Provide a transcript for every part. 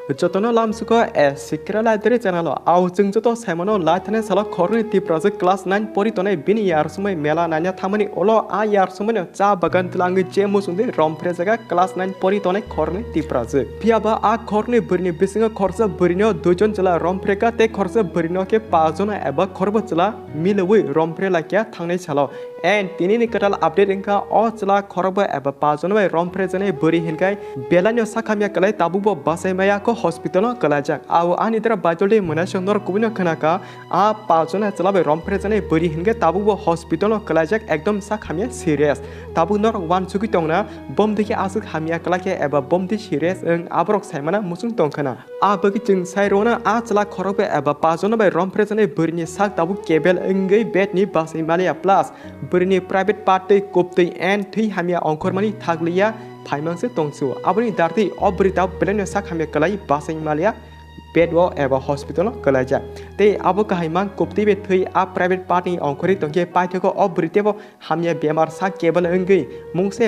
Jotono lamsuko secret library channel au jingjoto saimono laithane sala khorni ti project class 9 pori tone bini yar sumai mela nanya thamani olo a yar sumai cha bagan tlangi jemu sunde Romphere jaga class 9 pori tone khorni ti project piaba a khorni burni bisinga khorsa burino dujon jala Romphere ka te khorsa burino ke pajona eba khorba jala milwi Romphere lakya thangnai chalo and tinini katal update inka o jala khorba eba pajona bai Romphere jane buri hinkai belanyo sakhamya kalai tabubo basai maya ko hospital kalajak au ani tera bajolde munashonor kubino khanaka a pajona chalabai Romphere jane buri hinge tabubo hospital kalajak ekdom sakhamya serious tabu nor wan chuki tongna bom dikhi asuk hamya kalake eba bom di serious eng abrok saimana musung tongkhana a bagi jing sairona a chala khorobe eba pajona bai Romphere jane burini sak tabu kebel engei bed ni basai malia plus burini private party Kuptwi and Thwi hamya ongkormani Thakliya Phaimangse tongsu aboni darti obrita pleno sak hamya kalai basai malia bedwo eba hospital kalaja te abo kahaimang Kuptwi Bai Thwi a private party ongkhori tongke paithoko obritebo hamya bemar sak kebel engei mungse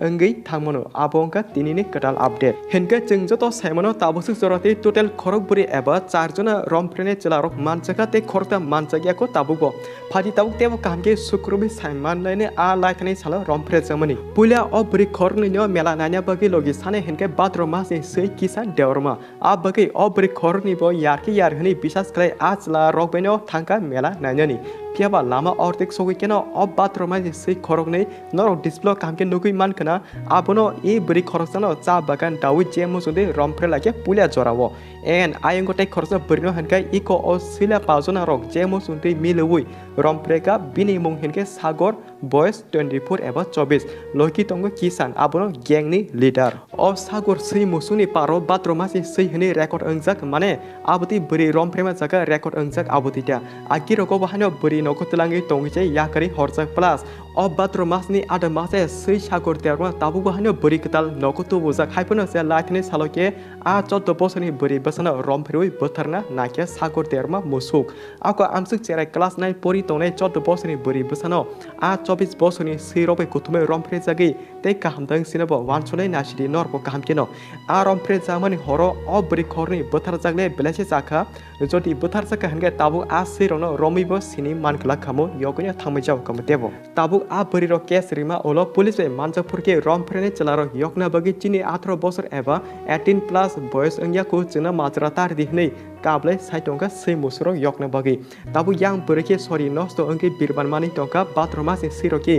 engei thangmono abongka tinini katal update henka jingjoto saimono tabusuk jorate total khorok buri eba 4 jona Romphere chelarok manchaka te khorta manchagya ko tabugo phaji tabuk tebo kamke sukrubi saiman laine a laithani sala Romphere Jakmani puila obri khorni no mela nanya bagi logi sane henke bathroom se sei kisan deorma a bagi obri khorni bo yarki yarhani bisas klai achla rokbeno thangka mela nanyani piaba lama ortik sogi keno ob bathroom se khorok nei nor display kamke nugui mankana abono e bri khoroksano cha bagan dawi jemu sunde Romphere lake pulia jorawo and ayengo tai khorsa burino hankai iko o sila pajona rok jemu sunde milui Romphere ka bini mung henke sagor boys 24 eba 24 loki tongo kisan abono gang ni leader of sagor sei musuni paro bathroom sei hini record angjak mane aboti buri Romphere ma jaga record angjak abotita akiroko bahano buri nokotulangi tongje yakari horjak plus of bathroom ni adamase sei sagor terma tabu bahano buri ketal nokotu bojak haipono se laithne saloke a 14 bosoni buri basana Romphere botharna nakya sagor terma musuk ako amsuk cherai class 9 pori tongnai 14 bosoni buri basano a 24 bosoni sirobe kutume Romphere jagi te kahamdang sinabo wanchulai nasidi norbo kahamkeno a Romphere Jakmani horo o buri khorni bothar jagle belase chakha jodi bothar chakha hanga tabu a sirono romibo sini mankla khamo yokonya thangmajau kamtebo tabu a buri ro case rima olo police be manjapurke Romphere chelaro yokna bagi chini 18 bosor eba 18 plus boys angya ko china majra tar dihnei kablai saitongka sei musuro yokna bagi tabu yang burike sorry nosto angke birman mani tongka bathroom se siroke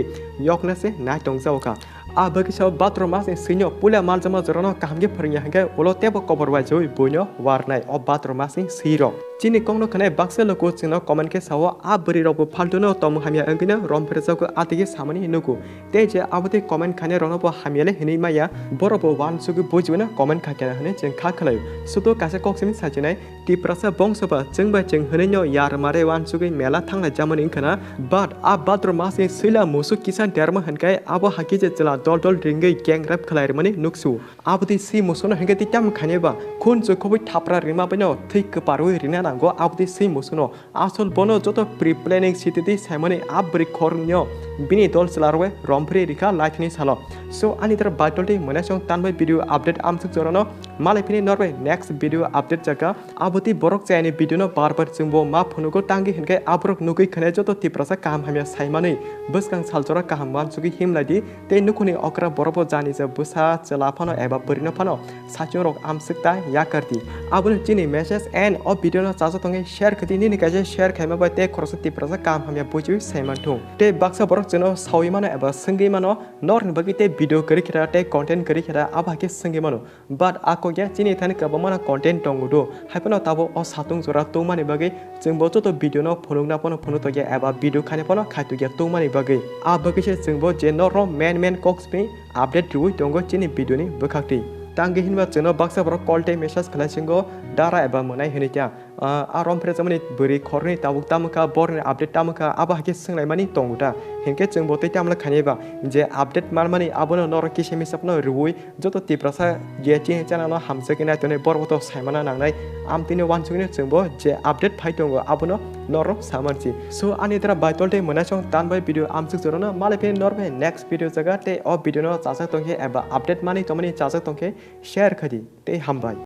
yokna se nai tongjauka a bagi sa bathroom se sinyo pula maljama jorano kamge phringya hanga olo tebo Kokborok joi boino warnai o bathroom se siro chini kongno khane bakselo ko chino comment ke sawo a buri robo phaltuno tom hamya angina Romphere jago atige samani nuku te je abute comment khane rono bo hamyale hini maya borobo wan sugu bojibena comment khakena hane jeng kha khalai suto kase koksimi sajinai ti prasa bongsoba jengba jeng hneino yar mare wan sugu mela thangla Jakmani khana but a bathroom se sila musu kisan derma hankai abo hakije chela dol ringai gang rap khalai mani nuksu abudi si musono hengati tam khaneba khun jokobi thapra rima beno thik paroi rina nango abudi si musono asol bono joto pre planning sititi saimani abri khornyo bini dol chelarwe Romphere rika laithni salo so ani tar batolti monasong tanbai video update amsuk jorano malai phini norbe next video update jaga aboti borok chaini video no barbar jingbo ma phonuko tangi hinkai abrok nugui khane joto tiprasa kaham hamya saimani buskang saljora kaham wan sugi himladi te nukuni okra borobo jani je busa chela phano eba burino phano sachorok amsuk ta yakarti abun chini message and o video no chaso tonge share khati ni kaje share khaima ba te khorsa tiprasa kaham hamya boju saiman thung te baksa borok cheno sawi mano eba sangi mano nor bagi te video kari khira te content kari khira abake sangi mano but ako ya chini thani ka bamana content tongudo haipano tabo o satung jora tungmani bagi jengbo to video no phonungna pono phono to ya eba video khane pono khaitu ya tungmani bagi a bagi se jengbo je nor man coxpe update rui tongo chini video ni bukhakti tangi hinba cheno baksa borok call time message khalaisingo dara eba monai hinitia a Romphere Jakmani buri khorni tabuk tamka borni update tamka aba hake singlai mani tonguta henke chengbo te tamla khaneba je update marmani abono nor kisemi sapno ruui joto tiprasa je chi channel no hamsekina tone borboto saimana nangnai amtini wansungni chengbo je update phai tongo abono nor samanchi so ani tara baitolte monasong tanbai video amsuk jorona malepe norbe next video jaga te o video no chasa tongke eba update mani tomani chasa tongke share khadi te hambai